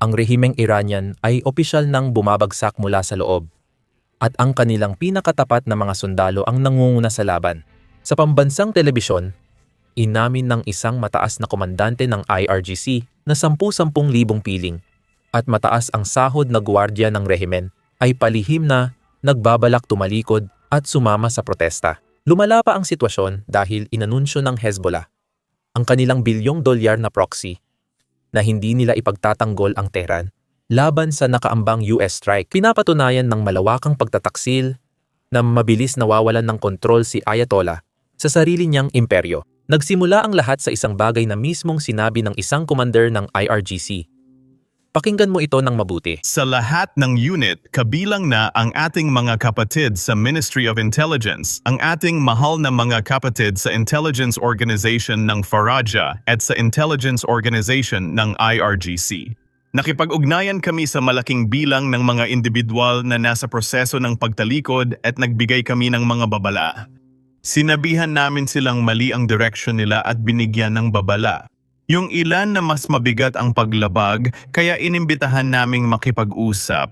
ang rehimeng Iranian ay opisyal nang bumabagsak mula sa loob, at ang kanilang pinakatapat na mga sundalo ang nangunguna sa laban. Sa pambansang telebisyon, inamin ng isang mataas na komandante ng IRGC na 10,000 piling at mataas ang sahod na gwardiya ng rehimen ay palihim na nagbabalak tumalikod at sumama sa protesta. Lumala pa ang sitwasyon dahil inanunsyo ng Hezbollah ang kanilang $1 billion na proxy na hindi nila ipagtatanggol ang Tehran laban sa nakaambang US strike. Pinapatunayan ng malawakang pagtataksil na mabilis nawawalan ng kontrol si Ayatollah sa sarili niyang imperyo. Nagsimula ang lahat sa isang bagay na mismong sinabi ng isang commander ng IRGC. Pakinggan mo ito ng mabuti. Sa lahat ng unit, kabilang na ang ating mga kapatid sa Ministry of Intelligence, ang ating mahal na mga kapatid sa Intelligence Organization ng Faraja at sa Intelligence Organization ng IRGC. Nakipag-ugnayan kami sa malaking bilang ng mga individual na nasa proseso ng pagtalikod at nagbigay kami ng mga babala. Sinabihan namin silang mali ang direksyon nila at binigyan ng babala. Yung ilan na mas mabigat ang paglabag, kaya inimbitahan naming makipag-usap.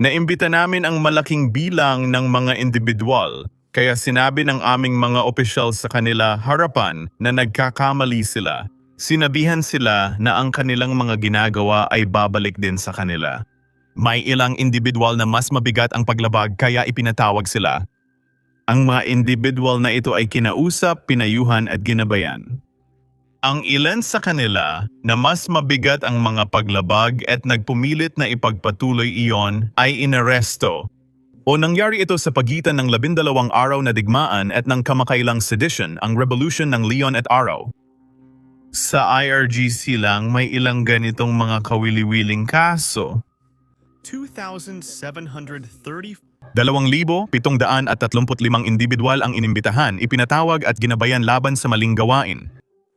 Naimbita namin ang malaking bilang ng mga individual, kaya sinabi ng aming mga opisyal sa kanila harapan na nagkakamali sila. Sinabihan sila na ang kanilang mga ginagawa ay babalik din sa kanila. May ilang individual na mas mabigat ang paglabag kaya ipinatawag sila. Ang mga individual na ito ay kinausap, pinayuhan at ginabayan. Ang ilan sa kanila na mas mabigat ang mga paglabag at nagpumilit na ipagpatuloy iyon ay inaresto. O nangyari ito sa pagitan ng 12 araw na digmaan at ng kamakailang sedition, ang Revolution ng Leon at Araw. Sa IRGC lang may ilang ganitong mga kawili-wiling kaso. 2,735 individual ang inimbitahan, ipinatawag at ginabayan laban sa maling gawain.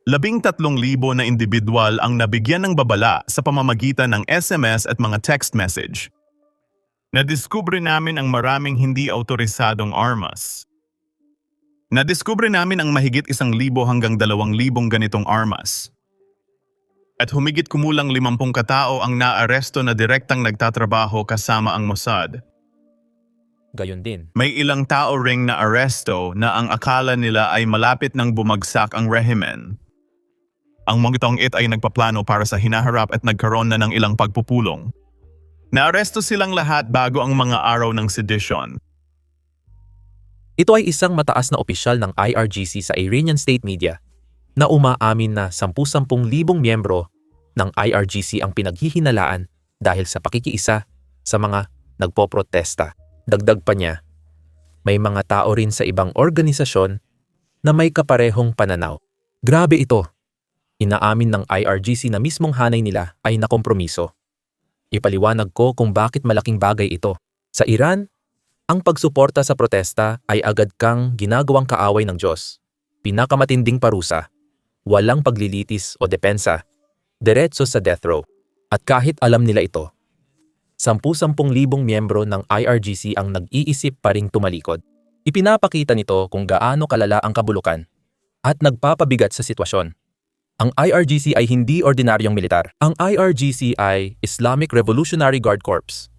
13,000 na individual ang nabigyan ng babala sa pamamagitan ng SMS at mga text message. Nadiskubre namin ang maraming hindi autorisadong armas. Nadiskubre namin ang mahigit 1,000 hanggang 2,000 ganitong armas. At humigit kumulang 50 katao ang naaresto na direktang nagtatrabaho kasama ang Mossad. Gayon din, May ilang tao ring na aresto na ang akala nila ay malapit nang bumagsak ang rehimen. Ang mga taong ito ay nagpaplano para sa hinaharap at nagkaroon na ng ilang pagpupulong. Naaresto silang lahat bago ang mga araw ng sedition. ito ay isang mataas na opisyal ng IRGC sa Iranian state media na umaamin na 10,000 miyembro ng IRGC ang pinaghihinalaan dahil sa pakikiisa sa mga nagpoprotesta. Dagdag pa niya, may mga tao rin sa ibang organisasyon na may kaparehong pananaw. Grabe ito! Inaamin ng IRGC na mismong hanay nila ay nakompromiso. Ipaliwanag ko kung bakit malaking bagay ito. Sa Iran, ang pagsuporta sa protesta ay agad kang ginagawang kaaway ng Diyos. Pinakamatinding parusa, walang paglilitis o depensa, diretso sa death row. At kahit alam nila ito, 10,000 miyembro ng IRGC ang nag-iisip pa ring tumalikod. Ipinapakita nito kung gaano kalala ang kabulukan at nagpapabigat sa sitwasyon. Ang IRGC ay hindi ordinaryong militar. Ang IRGC ay Islamic Revolutionary Guard Corps,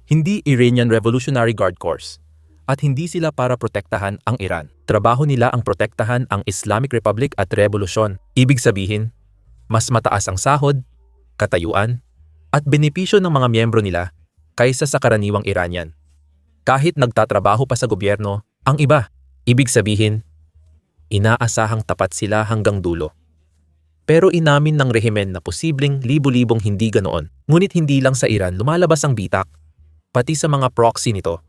hindi Iranian Revolutionary Guard Corps, at hindi sila para protektahan ang Iran. Trabaho nila ang protektahan ang Islamic Republic at revolusyon. Ibig sabihin, mas mataas ang sahod, katayuan, at benepisyo ng mga miyembro nila kaysa sa karaniwang Iranian. Kahit nagtatrabaho pa sa gobyerno, ang iba. Ibig sabihin, inaasahang tapat sila hanggang dulo. Pero inamin ng rehimen na posibleng libo-libong hindi ganoon. Ngunit hindi lang sa Iran lumalabas ang bitak, pati sa mga proxy nito.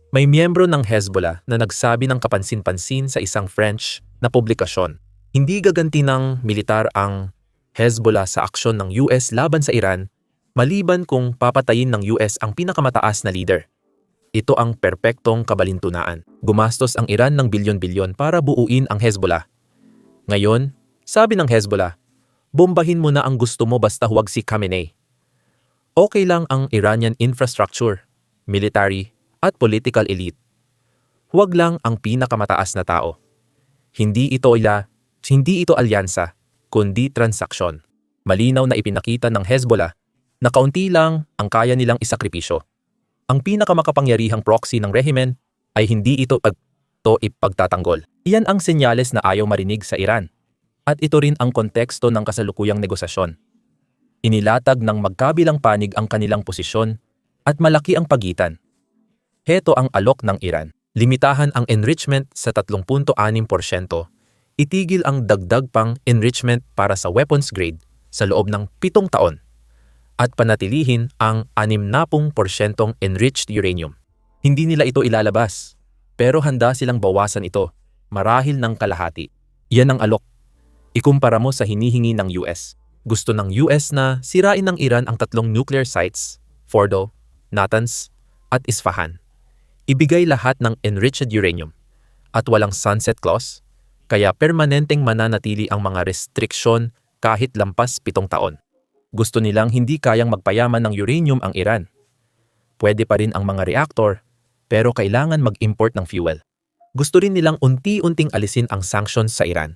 May miyembro ng Hezbollah na nagsabi ng kapansin-pansin sa isang French na publikasyon. Hindi gaganti ng militar ang Hezbollah sa aksyon ng US laban sa Iran, maliban kung papatayin ng US ang pinakamataas na leader. Ito ang perpektong kabalintunaan. Gumastos ang Iran ng bilyon-bilyon para buuin ang Hezbollah. Ngayon, sabi ng Hezbollah, bombahin mo na ang gusto mo basta huwag si Khamenei. Okay lang ang Iranian infrastructure, military, at political elite. Huwag lang ang pinakamataas na tao. Hindi ito alyansa, kundi transaksyon. Malinaw na ipinakita ng Hezbollah na kaunti lang ang kaya nilang isakripisyo. Ang pinakamakapangyarihang proxy ng rehimen ay hindi ito ipagtatanggol. Iyan ang senyales na ayaw marinig sa Iran. At ito rin ang konteksto ng kasalukuyang negosasyon. Inilatag ng magkabilang panig ang kanilang posisyon at malaki ang pagitan. Heto ang alok ng Iran. Limitahan ang enrichment sa 3.6%, itigil ang dagdag pang enrichment para sa weapons grade sa loob ng 7 taon, at panatilihin ang 60% enriched uranium. Hindi nila ito ilalabas, pero handa silang bawasan ito, marahil ng kalahati. Yan ang alok. Ikumpara mo sa hinihingi ng US. Gusto ng US na sirain ng Iran ang 3 nuclear sites, Fordo, Natanz, at Isfahan. Ibigay lahat ng enriched uranium at walang sunset clause, kaya permanenteng mananatili ang mga restriksyon kahit lampas 7 taon. Gusto nilang hindi kayang magpayaman ng uranium ang Iran. Pwede pa rin ang mga reactor, pero kailangan mag-import ng fuel. Gusto rin nilang unti-unting alisin ang sanctions sa Iran.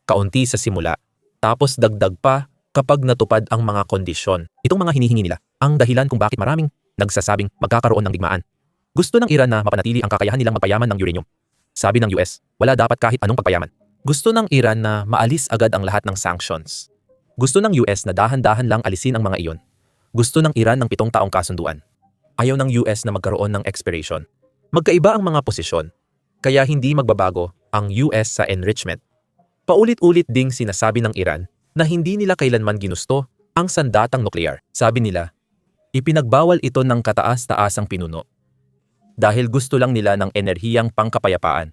Kaunti sa simula, tapos dagdag pa kapag natupad ang mga kondisyon. Itong mga hinihingi nila ang dahilan kung bakit maraming nagsasabing magkakaroon ng digmaan. Gusto ng Iran na mapanatili ang kakayahan nilang magpayaman ng uranium. Sabi ng US, wala dapat kahit anong pagpayaman. Gusto ng Iran na maalis agad ang lahat ng sanctions. Gusto ng US na dahan-dahan lang alisin ang mga iyon. Gusto ng Iran ng 7 taong kasunduan. Ayaw ng US na magkaroon ng expiration. Magkaiba ang mga posisyon, kaya hindi magbabago ang US sa enrichment. Paulit-ulit ding sinasabi ng Iran na hindi nila kailanman ginusto ang sandatang nuklear. Sabi nila, ipinagbawal ito ng kataas-taasang pinuno dahil gusto lang nila ng enerhiyang pangkapayapaan.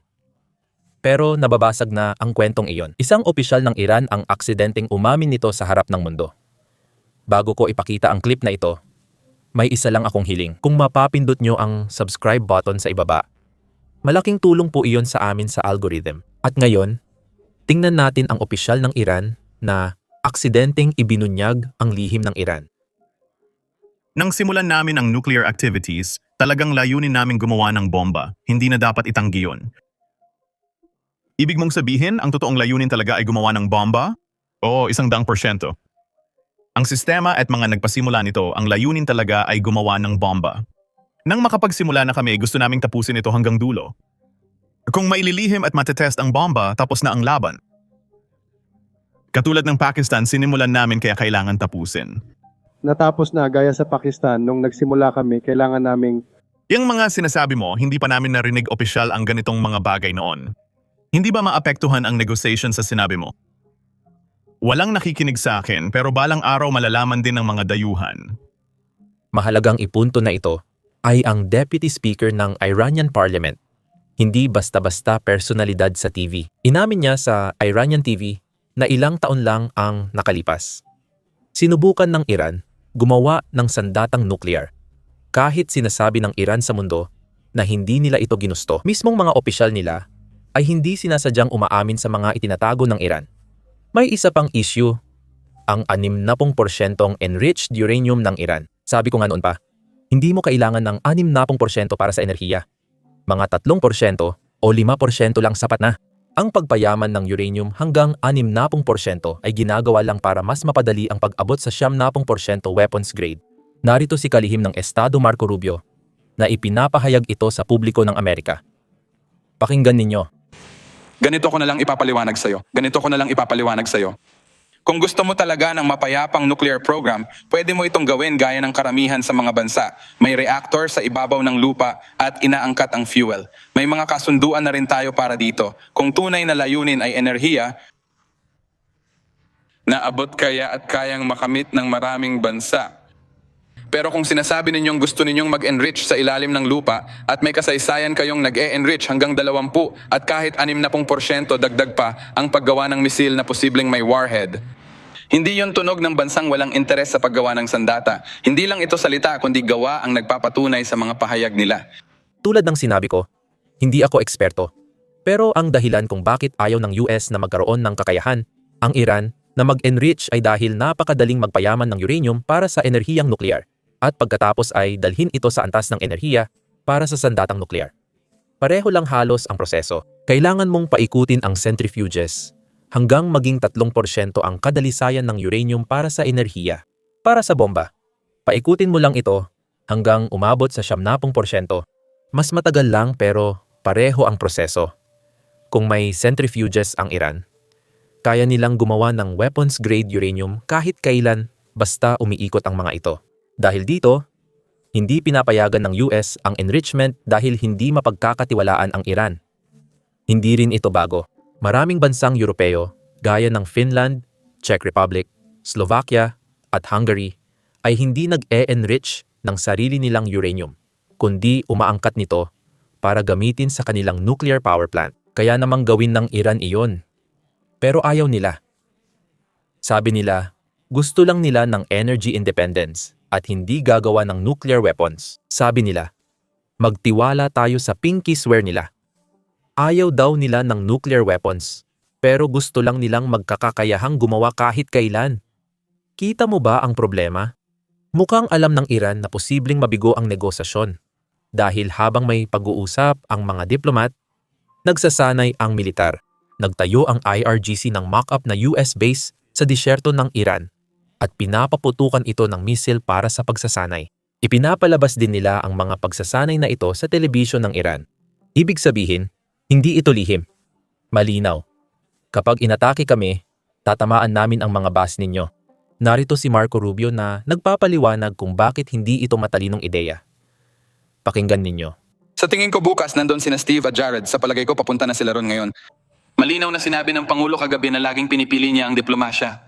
Pero nababasag na ang kwentong iyon. Isang opisyal ng Iran ang aksidenteng umamin nito sa harap ng mundo. Bago ko ipakita ang clip na ito, may isa lang akong hiling. Kung mapapindot nyo ang subscribe button sa ibaba, malaking tulong po iyon sa amin sa algorithm. At ngayon, tingnan natin ang opisyal ng Iran na aksidenteng ibinunyag ang lihim ng Iran. Nang simulan namin ang nuclear activities, talagang layunin namin gumawa ng bomba. Hindi na dapat itanggi yun. Ibig mong sabihin, ang totoong layunin talaga ay gumawa ng bomba? Oo, 100%. Ang sistema at mga nagpasimula nito, ang layunin talaga ay gumawa ng bomba. Nang makapagsimula na kami, gusto naming tapusin ito hanggang dulo. Kung maililihim at matetest ang bomba, tapos na ang laban. Katulad ng Pakistan, sinimulan namin kaya kailangan tapusin. Natapos na gaya sa Pakistan, nung nagsimula kami, kailangan naming... Yung mga sinasabi mo, hindi pa namin narinig opisyal ang ganitong mga bagay noon. Hindi ba maapektuhan ang negotiation sa sinabi mo? Walang nakikinig sa akin, pero balang araw malalaman din ng mga dayuhan. Mahalagang ipunto na ito ay ang Deputy Speaker ng Iranian Parliament. Hindi basta-basta personalidad sa TV. Inamin niya sa Iranian TV na ilang taon lang ang nakalipas. Sinubukan ng Iran gumawa ng sandatang nuclear. Kahit sinasabi ng Iran sa mundo na hindi nila ito ginusto. Mismong mga opisyal nila ay hindi sinasadyang umaamin sa mga itinatago ng Iran. May isa pang issue, ang 60% enriched uranium ng Iran. Sabi ko nga noon pa, hindi mo kailangan ng 60% para sa enerhiya. Mga 3% o 5% lang sapat na. Ang pagpayaman ng uranium hanggang 60% ay ginagawa lang para mas mapadali ang pag-abot sa 70% weapons grade. Narito si kalihim ng Estado Marco Rubio na ipinapahayag ito sa publiko ng Amerika. Pakinggan ninyo. Ganito ko na lang ipapaliwanag sa'yo. Ganito ko na lang ipapaliwanag sa'yo. Kung gusto mo talaga ng mapayapang nuclear program, pwede mo itong gawin gaya ng karamihan sa mga bansa. May reactor sa ibabaw ng lupa at inaangkat ang fuel. May mga kasunduan na rin tayo para dito. Kung tunay na layunin ay enerhiya, naabot kaya at kayang makamit ng maraming bansa. Pero kung sinasabi ninyong gusto ninyong mag-enrich sa ilalim ng lupa at may kasaysayan kayong nag-e-enrich hanggang 20 at kahit 60% dagdag pa ang paggawa ng misil na posibleng may warhead. Hindi yon tunog ng bansang walang interes sa paggawa ng sandata. Hindi lang ito salita kundi gawa ang nagpapatunay sa mga pahayag nila. Tulad ng sinabi ko, hindi ako eksperto. Pero ang dahilan kung bakit ayaw ng US na magkaroon ng kakayahan, ang Iran, na mag-enrich ay dahil napakadaling magpayaman ng uranium para sa enerhiyang nuklear. At pagkatapos ay dalhin ito sa antas ng enerhiya para sa sandatang nuklear. Pareho lang halos ang proseso. Kailangan mong paikutin ang centrifuges hanggang maging 3% ang kadalisayan ng uranium para sa enerhiya. Para sa bomba, Paikutin mo lang ito hanggang umabot sa 70%. Mas matagal lang pero pareho ang proseso. Kung may centrifuges ang Iran, kaya nilang gumawa ng weapons-grade uranium kahit kailan basta umiikot ang mga ito. Dahil dito, hindi pinapayagan ng US ang enrichment dahil hindi mapagkakatiwalaan ang Iran. Hindi rin ito bago. Maraming bansang Europeo, gaya ng Finland, Czech Republic, Slovakia, at Hungary, ay hindi nag-e-enrich ng sarili nilang uranium, kundi umaangkat nito para gamitin sa kanilang nuclear power plant. Kaya namang gawin ng Iran iyon. Pero ayaw nila. Sabi nila, gusto lang nila ng energy independence at hindi gagawa ng nuclear weapons. Sabi nila, magtiwala tayo sa pinky swear nila. Ayaw daw nila ng nuclear weapons, pero gusto lang nilang magkakakayahang gumawa kahit kailan. Kita mo ba ang problema? Mukhang alam ng Iran na posibleng mabigo ang negosasyon. Dahil habang may pag-uusap ang mga diplomat, nagsasanay ang militar. Nagtayo ang IRGC ng mock-up na US base sa disyerto ng Iran at pinapaputukan ito ng misil para sa pagsasanay. Ipinapalabas din nila ang mga pagsasanay na ito sa telebisyon ng Iran. Ibig sabihin, hindi ito lihim. Malinaw. Kapag inatake kami, tatamaan namin ang mga base ninyo. Narito si Marco Rubio na nagpapaliwanag kung bakit hindi ito matalinong ideya. Pakinggan ninyo. Sa tingin ko bukas nandun sina Steve at Jared. Sa palagay ko papunta na sila ron ngayon. Malinaw na sinabi ng Pangulo kagabi na laging pinipili niya ang diplomasya.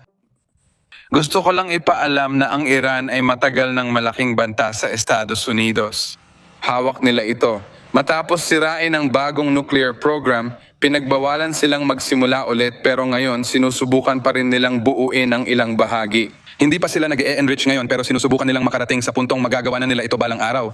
Gusto ko lang ipaalam na ang Iran ay matagal ng malaking banta sa Estados Unidos. Hawak nila ito. Matapos sirain ang bagong nuclear program, pinagbawalan silang magsimula ulit pero ngayon sinusubukan pa rin nilang buuin ang ilang bahagi. Hindi pa sila nag-e-enrich ngayon pero sinusubukan nilang makarating sa puntong magagawa na nila ito balang araw.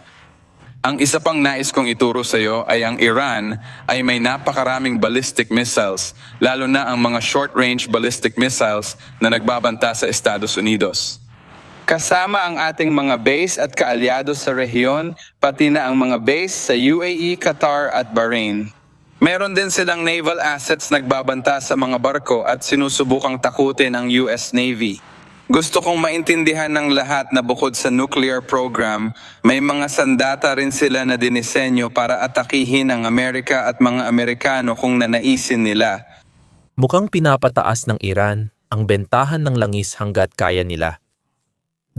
Ang isa pang nais kong ituro sa iyo ay ang Iran ay may napakaraming ballistic missiles, lalo na ang mga short-range ballistic missiles na nagbabanta sa Estados Unidos. Kasama ang ating mga base at kaalyado sa rehiyon, pati na ang mga base sa UAE, Qatar at Bahrain. Meron din silang naval assets nagbabanta sa mga barko at sinusubukang takutin ang US Navy. Gusto kong maintindihan ng lahat na bukod sa nuclear program, may mga sandata rin sila na dinisenyo para atakihin ang Amerika at mga Amerikano kung nanaisin nila. Mukhang pinapataas ng Iran ang bentahan ng langis hanggat kaya nila.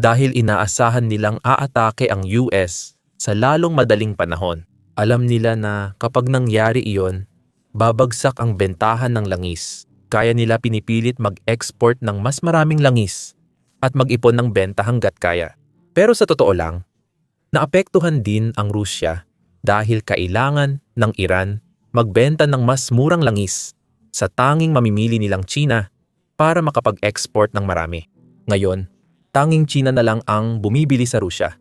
Dahil inaasahan nilang aatake ang US sa lalong madaling panahon. Alam nila na kapag nangyari iyon, babagsak ang bentahan ng langis. Kaya nila pinipilit mag-export ng mas maraming langis at mag-ipon ng benta hanggat kaya. Pero sa totoo lang, naapektuhan din ang Rusya dahil kailangan ng Iran magbenta ng mas murang langis sa tanging mamimili nilang China para makapag-export ng marami. Ngayon, tanging China na lang ang bumibili sa Rusya.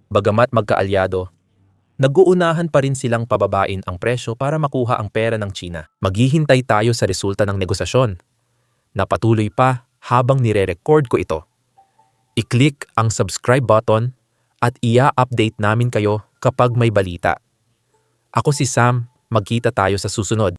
Bagamat magkaalyado, nag-uunahan pa rin silang pababain ang presyo para makuha ang pera ng China. Maghihintay tayo sa resulta ng negosasyon na patuloy pa habang nire-record ko ito. I-click ang subscribe button at i-update namin kayo kapag may balita. Ako si Sam, magkita tayo sa susunod.